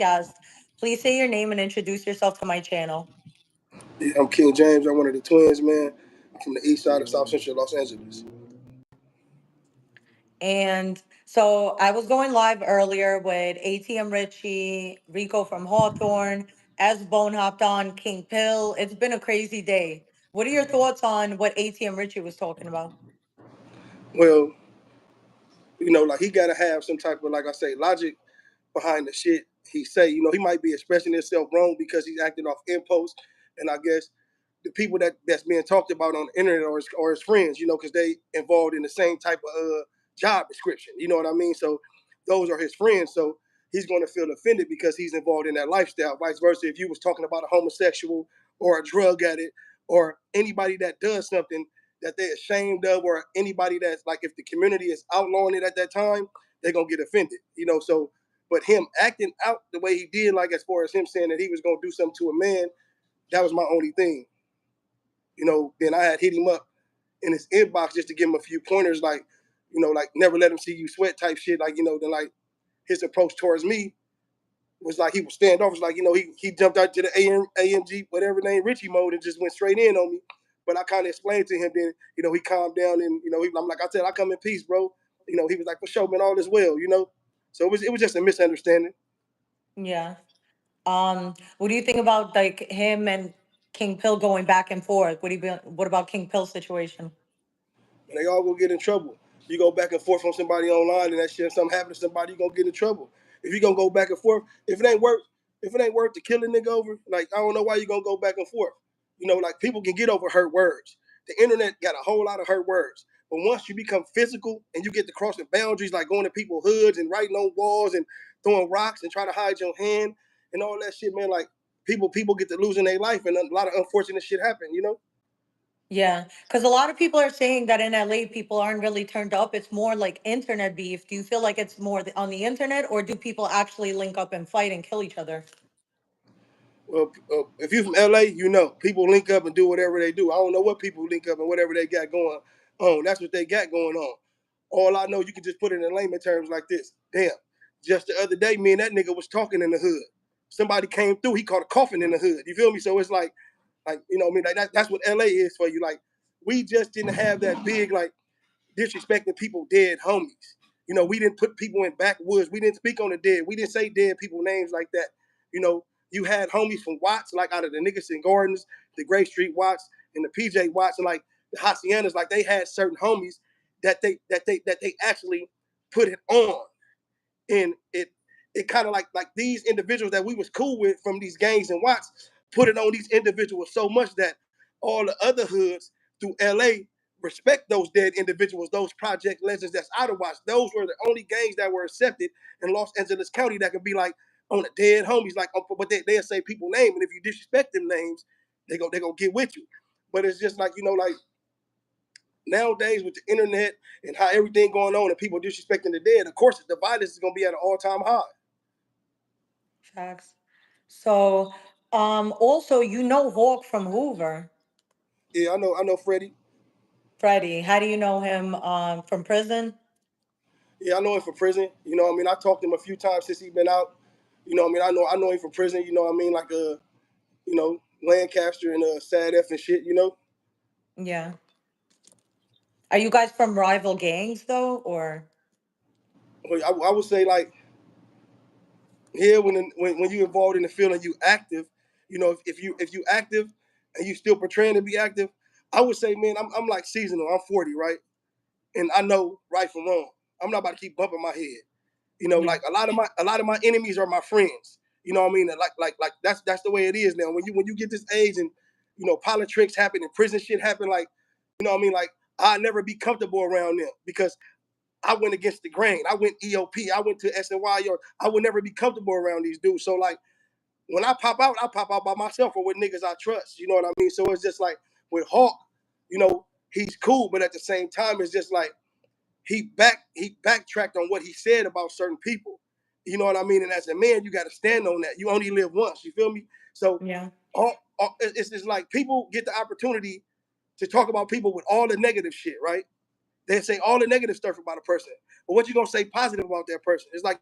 podcast. Please say your name and introduce yourself to my channel. Yeah, I'm King James. I'm one of the twins, man. I'm from the east side of South Central Los Angeles. And so I was going live earlier with ATM Richie, Rico from Hawthorne, as Bone hopped on, King Pill. It's been a crazy day. What are your thoughts on what ATM Richie was talking about? Well, like he gotta have some type of, like I say, logic behind the shit he say. He might be expressing himself wrong because he's acting off impulse, and I guess the people that's being talked about on the internet or his friends, because they involved in the same type of job description. You know what I mean? So those are his friends. So he's going to feel offended because he's involved in that lifestyle. Vice versa, if you was talking about a homosexual or a drug addict or anybody that does something that they're ashamed of, or anybody that's like, if the community is outlawing it at that time, they're gonna get offended. So but him acting out the way he did, like as far as him saying that he was gonna do something to a man, that was my only thing. Then I had hit him up in his inbox just to give him a few pointers, like, like never let him see you sweat type shit. Like, then like his approach towards me was like he was standoffish. Like, he jumped out to the AMG, whatever name, Richie mode, and just went straight in on me. But I kind of explained to him, then, he calmed down, and, I'm like, I said, I come in peace, bro. He was like, for sure, man, all is well. So it was just a misunderstanding. Yeah. What do you think about like him and King Pill going back and forth? What about King Pill's situation? And they all gonna get in trouble. You go back and forth on somebody online, and that shit, something happen to somebody, you gonna get in trouble. If you gonna go back and forth, if it ain't worth to kill a nigga over, like, I don't know why you gonna go back and forth. Like, people can get over hurt words. The internet got a whole lot of hurt words. But once you become physical and you get to crossing boundaries, like going to people's hoods and writing on walls and throwing rocks and trying to hide your hand and all that shit, man, like, people get to losing their life, and a lot of unfortunate shit happen. Yeah, because a lot of people are saying that in LA, people aren't really turned up. It's more like internet beef. Do you feel like it's more on the internet, or do people actually link up and fight and kill each other? Well, if you're from LA, people link up and do whatever they do. I don't know what people link up and whatever they got going on. That's what they got going on. All I know, you can just put it in layman terms like this. Damn, just the other day, me and that nigga was talking in the hood. Somebody came through. He caught a coffin in the hood. You feel me? So it's like, what I mean, like that's what LA is for you. Like, we just didn't have that big, like, disrespecting people dead homies. We didn't put people in backwoods. We didn't speak on the dead. We didn't say dead people names like that. You had homies from Watts, like out of the Nickerson Gardens, the Gray Street Watts, and the PJ Watts, and like the Haciendas. Like, they had certain homies that they actually put it on, and it kind of like these individuals that we was cool with from these gangs and Watts put it on these individuals so much that all the other hoods through LA respect those dead individuals, those project legends that's out of Watts. Those were the only gangs that were accepted in Los Angeles County that could be like on the dead homies, like, but they'll say people name, and if you disrespect them names, they gonna get with you. But it's just like, like, nowadays with the internet and how everything going on and people disrespecting the dead, of course the violence is gonna be at an all-time high. Facts. So, also, Hawk from Hoover, Yeah, I know Freddie. Freddie. How do you know him? From prison? Yeah, I know him from prison. I talked to him a few times since he been out. I know him from prison. Like, Lancaster and Sad F and shit. Yeah. Are you guys from rival gangs though, or? I would say, like, here, when you involved in the field and you active, if you active and you still portraying to be active, I would say, man, I'm like seasonal. I'm 40, right? And I know right from wrong. I'm not about to keep bumping my head. Yeah. Like, a lot of my enemies are my friends. You know what I mean? Like that's the way it is now. When you get this age and politics happen and prison shit happen, like, what I mean? Like, I'll never be comfortable around them because I went against the grain. I went EOP. I went to SNY, or I would never be comfortable around these dudes. So, like, when I pop out by myself or with niggas I trust. You know what I mean? So it's just like with Hawk, he's cool, but at the same time, it's just like he backtracked on what he said about certain people. You know what I mean? And as a man, you got to stand on that. You only live once. You feel me? So Yeah. it's like people get the opportunity to talk about people with all the negative shit, right? They say all the negative stuff about a person, but what you gonna say positive about that person? It's like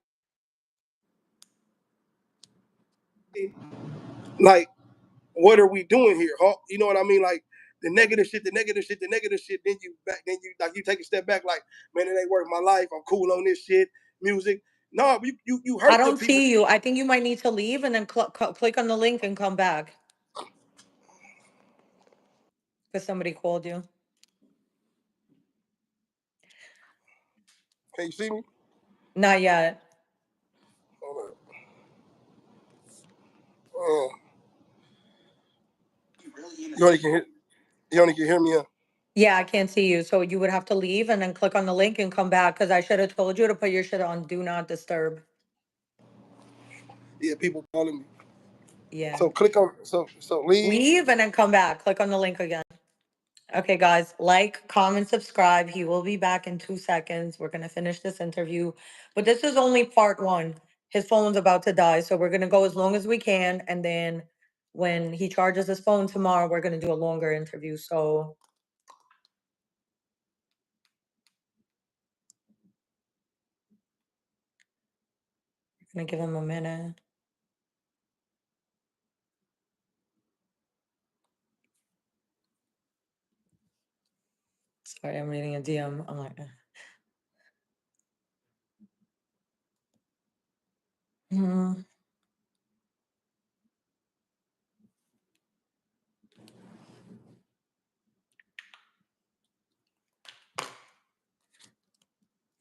like, what are we doing here? Huh? You know what I mean? Like the negative shit, the negative shit, the negative shit. Then you take a step back, like, man, it ain't worth my life. I'm cool on this shit, music. No, you I hurt them don't people. see you. I think you might need to leave and then click on the link and come back. Because somebody called you. Can you see me? Not yet. Hold on. You only can hear. You only can hear me. Yeah, I can't see you. So you would have to leave and then click on the link and come back because I should have told you to put your shit on do not disturb. Yeah, people calling me. Yeah. So click on so leave. Leave and then come back. Click on the link again. Okay, guys, like, comment, subscribe. He will be back in 2 seconds. We're going to finish this interview, but this is only part one. His phone's about to die, so we're going to go as long as we can. And then when he charges his phone tomorrow, we're going to do a longer interview. So I'm going to give him a minute. Sorry, I'm reading a DM. I'm like, hmm.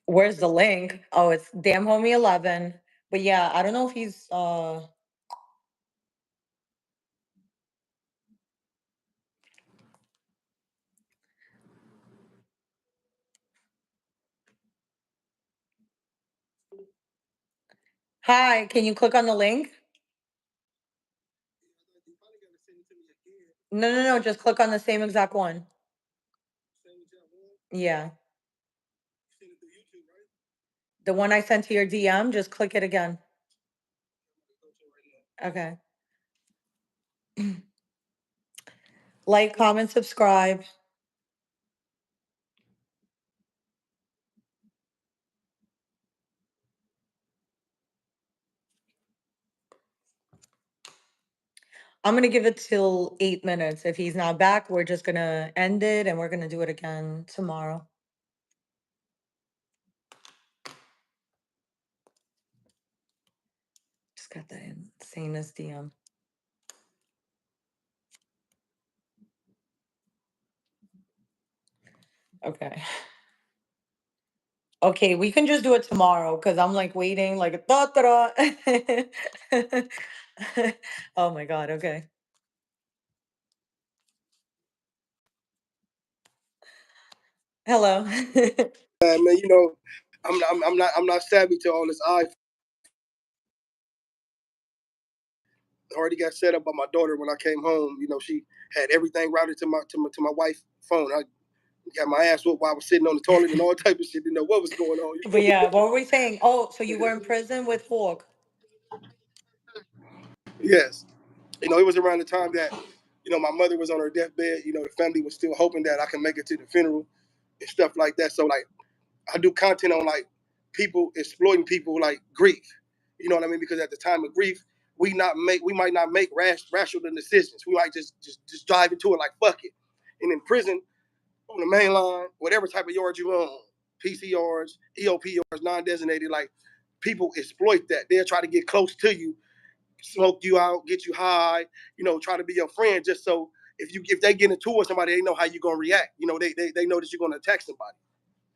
Where's the link? Oh, it's DamnHomie11. But yeah, I don't know if he's Hi, can you click on the link? No, no, no, just click on the same exact one. Yeah. The one I sent to your DM, just click it again. Okay. Like, comment, subscribe. I'm gonna give it till 8 minutes. If he's not back, we're just gonna end it and we're gonna do it again tomorrow. Just got that insanest DM. Okay. Okay, we can just do it tomorrow because I'm like waiting, like da da da. Oh my god. Okay. Hello. Man, I'm not savvy to all this. I already got set up by my daughter when I came home. She had everything routed to my wife's phone. I got my ass whooped while I was sitting on the toilet and all type of shit. Didn't know what was going on. But yeah, what were we saying? Oh, so you were in prison with Hawk. Yes. It was around the time that, my mother was on her deathbed. The family was still hoping that I can make it to the funeral and stuff like that. So, like, I do content on, like, people exploiting people, like, grief. You know what I mean? Because at the time of grief, we might not make rational decisions. We might just dive into it like, fuck it. And in prison, on the main line, whatever type of yard you own, PC yards, EOP yards, non-designated, like, people exploit that. They'll try to get close to you, smoke you out, get you high, try to be your friend just so if they get into it with somebody, they know how you're gonna react. They know that you're gonna attack somebody.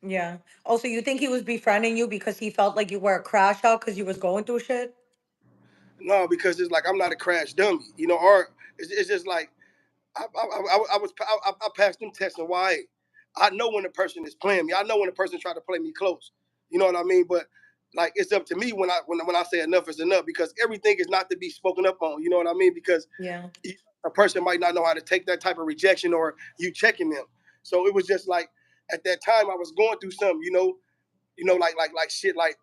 Yeah. Oh, so you think he was befriending you because he felt like you were a crash out because you was going through shit? No, because it's like I'm not a crash dummy, or it's just like I passed them tests in YA. I know when a person is playing me. I know when a person try to play me close. You know what I mean? But like it's up to me when I say enough is enough because everything is not to be spoken up on. You know what I mean? Because Yeah. a person might not know how to take that type of rejection or you checking them. So it was just like at that time I was going through something. Like shit. Like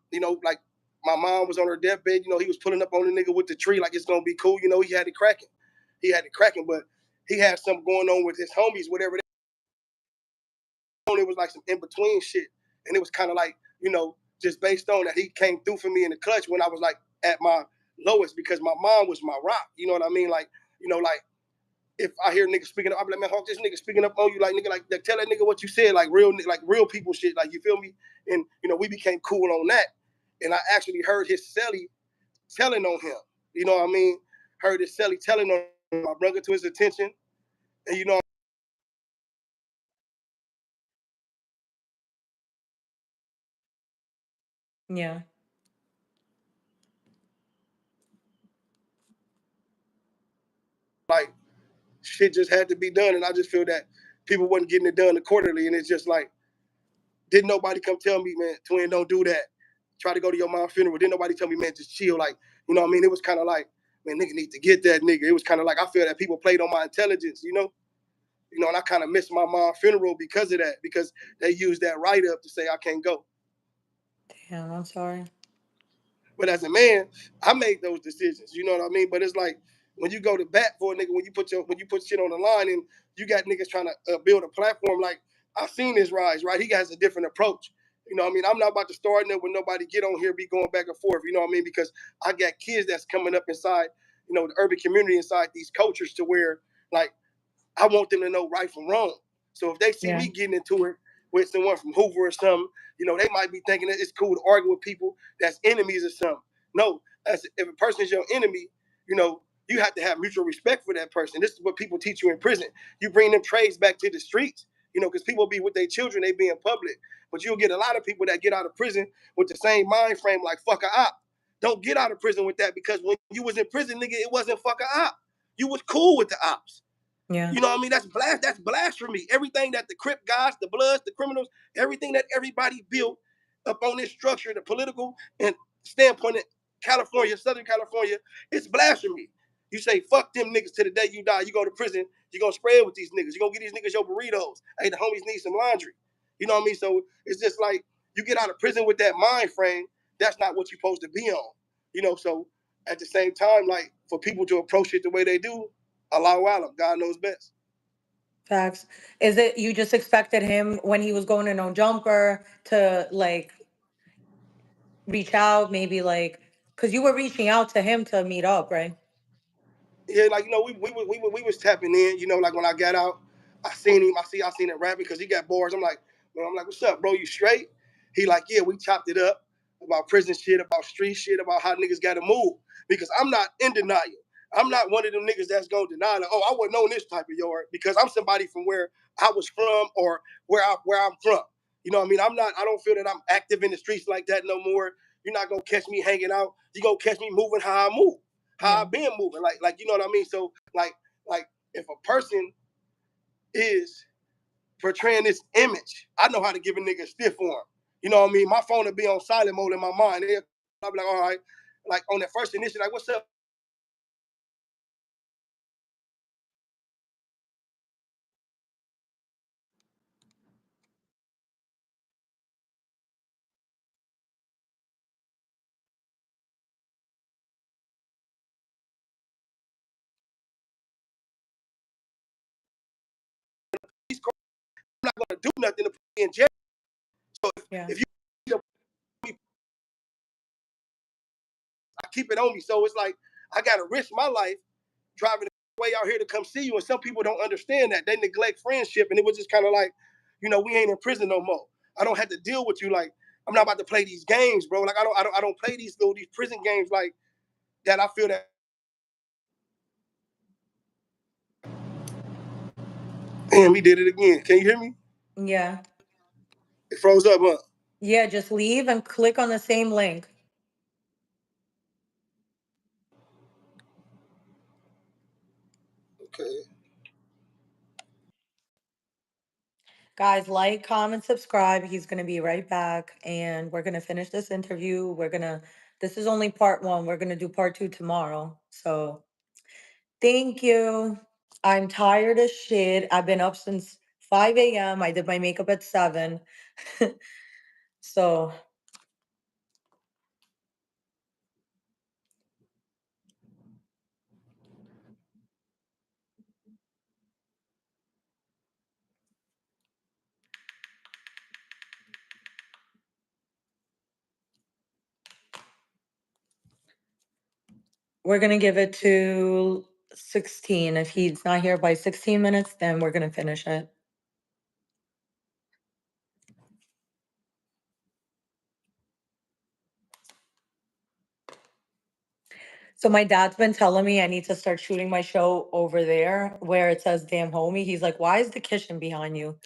my mom was on her deathbed. He was pulling up on the nigga with the tree like it's gonna be cool. He had it cracking. But he had something going on with his homies, whatever. It was like some in between shit, and it was kind of like just based on that he came through for me in the clutch when I was like at my lowest because my mom was my rock. You know what I mean? Like, like if I hear niggas speaking up, I'm like, man, Hawk, this nigga speaking up on you, like nigga, like tell that nigga what you said, like real people shit, like you feel me? And we became cool on that. And I actually heard his celly telling on him. You know what I mean? Heard his celly telling on him. I brought it to his attention. And Yeah. like shit just had to be done. And I just feel that people wasn't getting it done accordingly. And it's just like, didn't nobody come tell me, man, twin, don't do that. Try to go to your mom's funeral. Didn't nobody tell me, man, just chill. Like, you know what I mean? It was kind of like, man, nigga need to get that nigga. It was kind of like I feel that people played on my intelligence, and I kind of missed my mom's funeral because of that, because they used that write up to say I can't go. Damn, I'm sorry. But as a man, I made those decisions. You know what I mean? But it's like when you go to bat for a nigga, when you put shit on the line, and you got niggas trying to build a platform. Like I've seen his rise, right? He has a different approach. You know what I mean? I'm not about to start it with nobody get on here, be going back and forth. You know what I mean? Because I got kids that's coming up inside, the urban community, inside these cultures, to where like I want them to know right from wrong. So if they see Yeah. me getting into it with someone from Hoover or something, they might be thinking that it's cool to argue with people that's enemies or something. No, if a person is your enemy, you have to have mutual respect for that person. This is what people teach you in prison. You bring them trades back to the streets, because people be with their children, they be in public. But you'll get a lot of people that get out of prison with the same mind frame, like fuck a op. Don't get out of prison with that, because when you was in prison, nigga, it wasn't fuck a op. You was cool with the ops. Yeah. You know what I mean? That's blasphemy. Everything that the Crip guys, the Bloods, the criminals, everything that everybody built up on this structure, the political and standpoint in California, Southern California, it's blasphemy. You say fuck them niggas to the day you die. You go to prison, you're gonna spread with these niggas. You're gonna get these niggas your burritos. Hey, the homies need some laundry. You know what I mean? So it's just like you get out of prison with that mind frame, that's not what you're supposed to be on. So at the same time, like for people to approach it the way they do, Allahu Alam, God knows best. Facts. Is it you just expected him when he was going to No Jumper to like reach out, maybe like, because you were reaching out to him to meet up, right? Yeah, like we was tapping in. Like when I got out, I seen him rapping because he got bars. I'm like, what's up, bro? You straight? He like, yeah, we chopped it up about prison shit, about street shit, about how niggas got to move. Because I'm not in denial. I'm not one of them niggas that's gonna deny that. Oh, I wasn't on this type of yard, because I'm somebody from where I was from, or where I'm from. You know what I mean? I don't feel that I'm active in the streets like that no more. You're not gonna catch me hanging out. You gonna catch me moving how I move, how Yeah. I've been moving. Like you know what I mean? So like if a person is portraying this image, I know how to give a nigga a stiff arm. You know what I mean? My phone will be on silent mode in my mind. I'll be like, all right, like on that first initial, like, what's up? I'm not gonna do nothing to put me in jail. So Yeah. if you I keep it on me. So it's like I gotta risk my life driving way out here to come see you. And some people don't understand that. They neglect friendship, and it was just kind of like, we ain't in prison no more. I don't have to deal with you. Like I'm not about to play these games, bro. Like I don't play these prison games like that. I feel that. Damn, he did it again. Can you hear me? Yeah. It froze up, huh? Yeah, just leave and click on the same link. Okay. Guys, like, comment, subscribe. He's going to be right back and we're going to finish this interview. This is only part one. We're going to do part two tomorrow. So thank you. I'm tired as shit. I've been up since 5 a.m. I did my makeup at 7. So We're gonna give it to 16. If he's not here by 16 minutes, then we're gonna finish it. So my dad's been telling me I need to start shooting my show over there where it says damn homie. He's like, why is the kitchen behind you?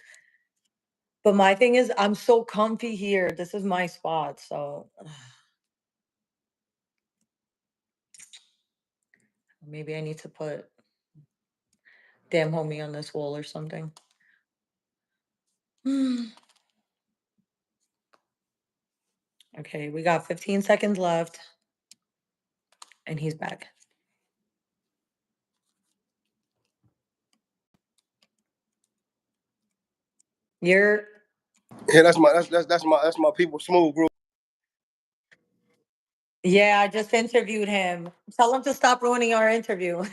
But my thing is, I'm so comfy here. This is my spot. So maybe I need to put damn homie on this wall or something. Okay, we got 15 seconds left. And he's back. You're Yeah, that's my people, Smooth Group. Yeah, I just interviewed him. Tell him to stop ruining our interview.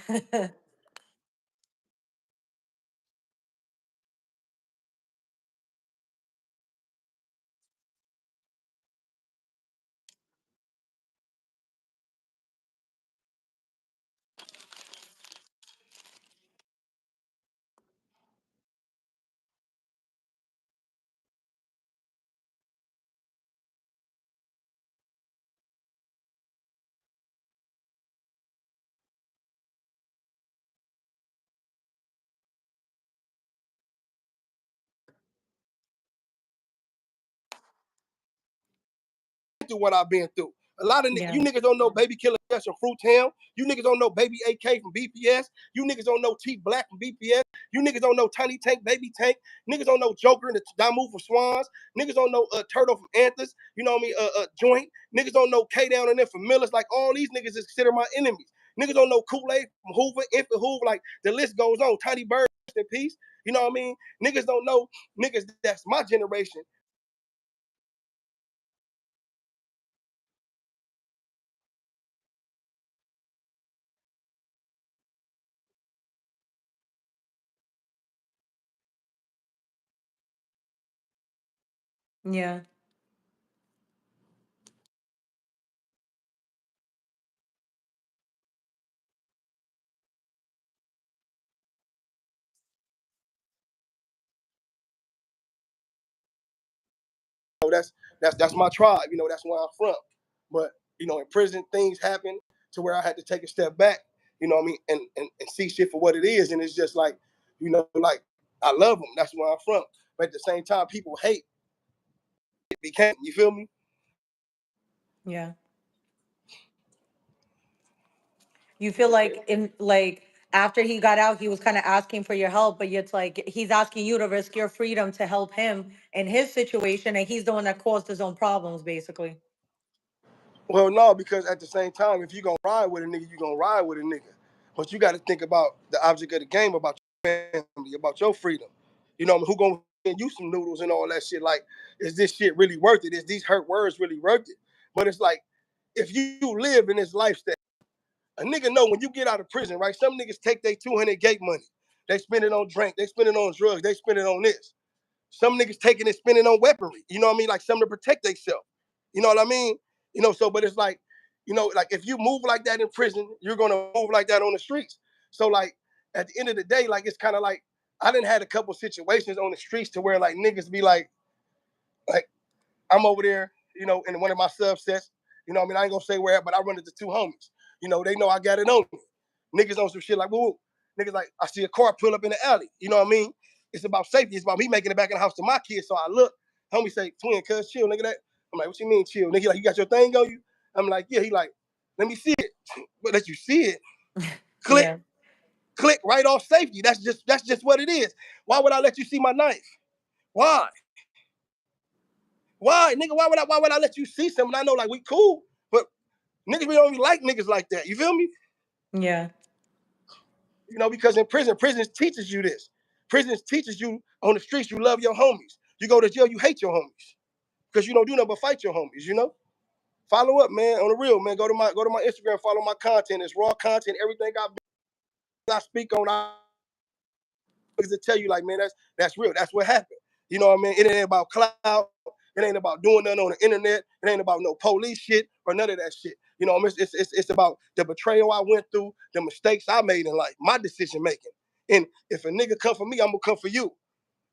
Through what I've been through. A lot of Yeah. you niggas don't know Baby Killer from Fruitown. You niggas don't know Baby AK from BPS. You niggas don't know T Black from BPS. You niggas don't know Tiny Tank, Baby Tank. Niggas don't know Joker and the Damu from Swans. Niggas don't know Turtle from Anthers. You know what I mean? Joint. Niggas don't know K Down and them from Millers. Like all these niggas is considered my enemies. Niggas don't know Kool-Aid from Hoover, Infant Hoover. Like the list goes on. Tiny Bird in peace. You know what I mean? Niggas don't know niggas that's my generation. Yeah. That's my tribe. You know, that's where I'm from. But you know, in prison, things happen to where I had to take a step back. You know what I mean, and see shit for what it is. And it's just like, you know, like I love them. That's where I'm from. But at the same time, people hate. It became. You feel me? Yeah. You feel like after he got out, he was kind of asking for your help, but it's like he's asking you to risk your freedom to help him in his situation, and he's the one that caused his own problems, basically. Well, no, because at the same time, if you gonna ride with a nigga, you gonna ride with a nigga. But you got to think about the object of the game, about your family, about your freedom. You know, who gonna send you some noodles and all that shit? Like, is this shit really worth it? Is these hurt words really worth it? But it's like, if you live in this lifestyle, a nigga know when you get out of prison, right? Some niggas take their 200 gate money. They spend it on drink. They spend it on drugs. They spend it on this. Some niggas taking it, spending on weaponry. You know what I mean? Like something to protect themselves. You know what I mean? You know, so but it's like, you know, like if you move like that in prison, you're gonna move like that on the streets. So like at the end of the day, like it's kind of like I didn't had a couple situations on the streets to where like niggas be like I'm over there, you know, in one of my subsets. You know what I mean? I ain't gonna say where, but I run into two homies. You know, they know I got it on me. Niggas on some shit like, woo. Niggas like, I see a car pull up in the alley. You know what I mean? It's about safety. It's about me making it back in the house to my kids. So I look, homie say, twin, cuz chill, nigga. That I'm like, what you mean chill? Nigga, like, you got your thing on you? I'm like, yeah. He like, let me see it. But let you see it. Click, Yeah. click, right off safety. That's just what it is. Why would I let you see my knife? Why? Why, nigga? Why would I let you see something? I know like we cool, but niggas we don't even like niggas like that. You feel me? Yeah. You know, because in prisons teaches you this. Prisons teaches you on the streets you love your homies. You go to jail, you hate your homies because you don't do nothing but fight your homies. You know. Follow up, man, on the real, man. Go to my Instagram, follow my content. It's raw content. Everything I speak on, I to tell you like, man, that's real. That's what happened. You know what I mean? It ain't about clout. It ain't about doing nothing on the internet. It ain't about no police shit or none of that shit. You know, it's about the betrayal I went through, the mistakes I made in life, my decision making. And if a nigga come for me, I'm gonna come for you.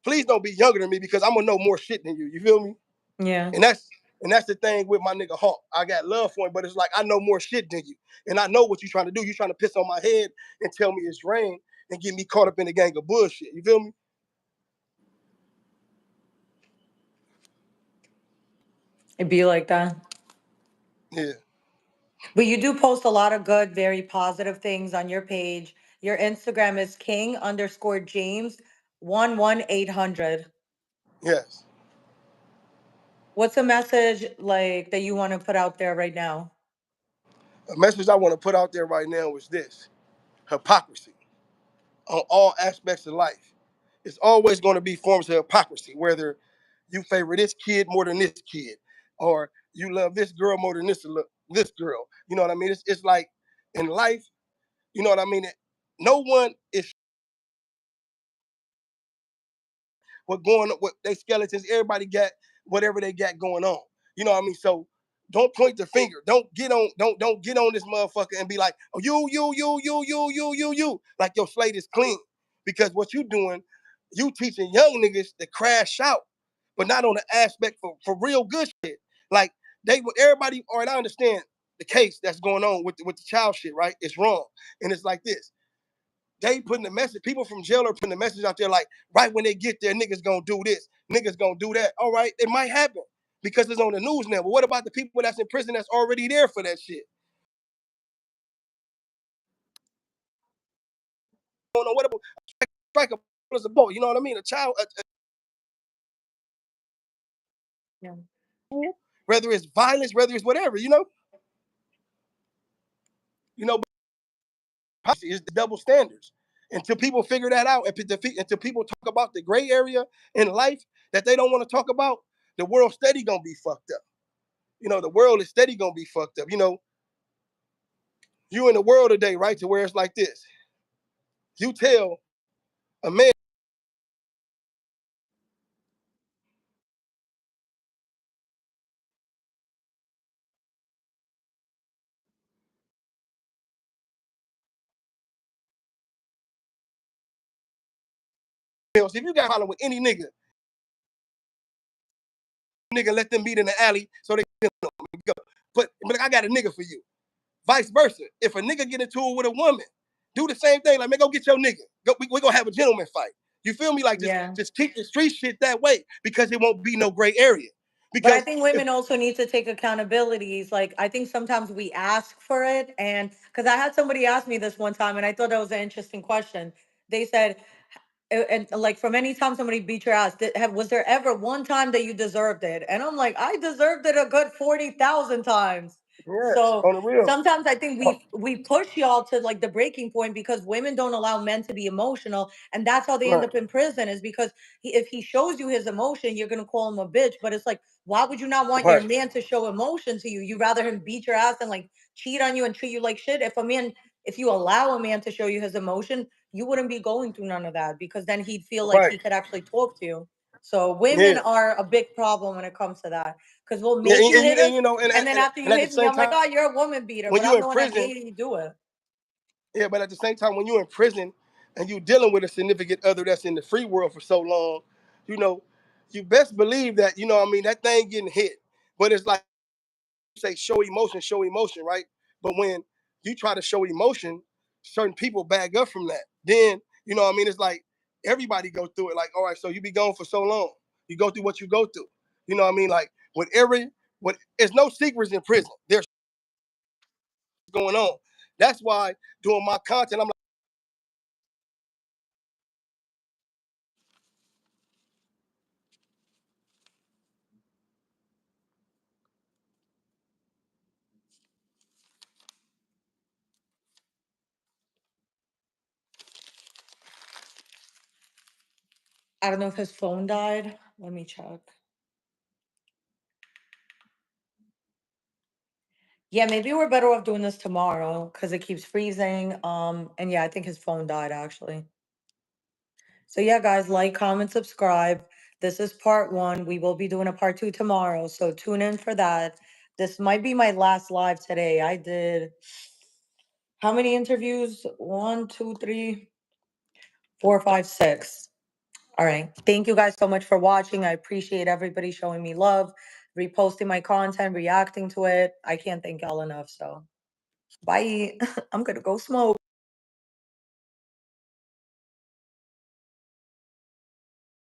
Please don't be younger than me because I'm gonna know more shit than you. You feel me? Yeah. And that's the thing with my nigga Hawk. I got love for him, but it's like I know more shit than you. And I know what you're trying to do. You're trying to piss on my head and tell me it's rain and get me caught up in a gang of bullshit. You feel me? It'd be like that. Yeah. But you do post a lot of good, very positive things on your page. Your Instagram is king_James 11800. Yes. What's a message like that you want to put out there right now? A message I want to put out there right now is this: hypocrisy on all aspects of life. It's always going to be forms of hypocrisy, whether you favor this kid more than this kid, or you love this girl more than this girl. You know what I mean? It's like in life, you know what I mean? No one is what going on, what they skeletons, everybody got whatever they got going on. You know what I mean? So don't point the finger. Don't get on this motherfucker and be like, oh, you. Like your slate is clean. Because what you doing, you teaching young niggas to crash out, but not on the aspect for real good shit. Like everybody, all right, I understand the case that's going on with the child shit, right? It's wrong. And it's like this. They putting the message, people from jail are putting the message out there like, right when they get there, niggas gonna do this, niggas gonna do that. All right, it might happen because it's on the news now. But what about the people that's in prison that's already there for that shit? I don't know what about strike a ball, you know what I mean? A child, Yeah. whether it's violence, whether it's whatever, you know, it's the double standards. Until people figure that out, until people talk about the gray area in life that they don't want to talk about, the world steady gonna be fucked up. You know, the world is steady gonna be fucked up. You know, you in the world today, right? To where it's like this. You tell a man else, if you got a problem with any nigga, let them meet in the alley so they can go. But I got a nigga for you. Vice versa. If a nigga get into it with a woman, do the same thing. Like, man, go get your nigga. We gonna have a gentleman fight. You feel me? Like Yeah. just keep the street shit that way because it won't be no gray area. But I Because think if women also need to take accountabilities. Like, I think sometimes we ask for it. And because I had somebody ask me this one time, and I thought that was an interesting question. They said, and like from any time somebody beat your ass, was there ever one time that you deserved it? And I'm like, I deserved it a good 40,000 times. yes, So on the real. sometimes I think we push y'all to like the breaking point because women don't allow men to be emotional, and that's how they end Right, up in prison. Is because if he shows you his emotion, you're gonna call him a bitch. But it's like, why would you not want your right, man to show emotion to you? You rather him beat your ass and like cheat on you and treat you like shit. If you allow a man to show you his emotion, you wouldn't be going through none of that because then he'd feel like right. he could actually talk to you. So women Yeah. are a big problem when it comes to that because we'll Yeah, make you hit us, you know, and then after and you at the hit me, same I'm like, time, oh, you're a woman beater, when but you I'm in the one that prison, made you do it. yeah, but at the same time, when you're in prison and you dealing with a significant other that's in the free world for so long, you know, you best believe that, you know what I mean, that thing getting hit. But it's like say show emotion, right? But when you try to show emotion, certain people back up from that. Then, you know what I mean, it's like everybody go through it. Like, all right, so you be gone for so long. You go through what you go through. You know what I mean? Like what there's no secrets in prison. There's going on. That's why doing my content, I'm like, I don't know if his phone died. Let me check. Yeah, maybe we're better off doing this tomorrow because it keeps freezing. And yeah, I think his phone died actually. So yeah, guys, like, comment, subscribe. This is part one. We will be doing a part two tomorrow, so tune in for that. This might be my last live today. I did how many interviews? 1, 2, 3, 4, 5, 6. All right. Thank you guys so much for watching. I appreciate everybody showing me love, reposting my content, reacting to it. I can't thank y'all enough. So bye. I'm gonna go smoke.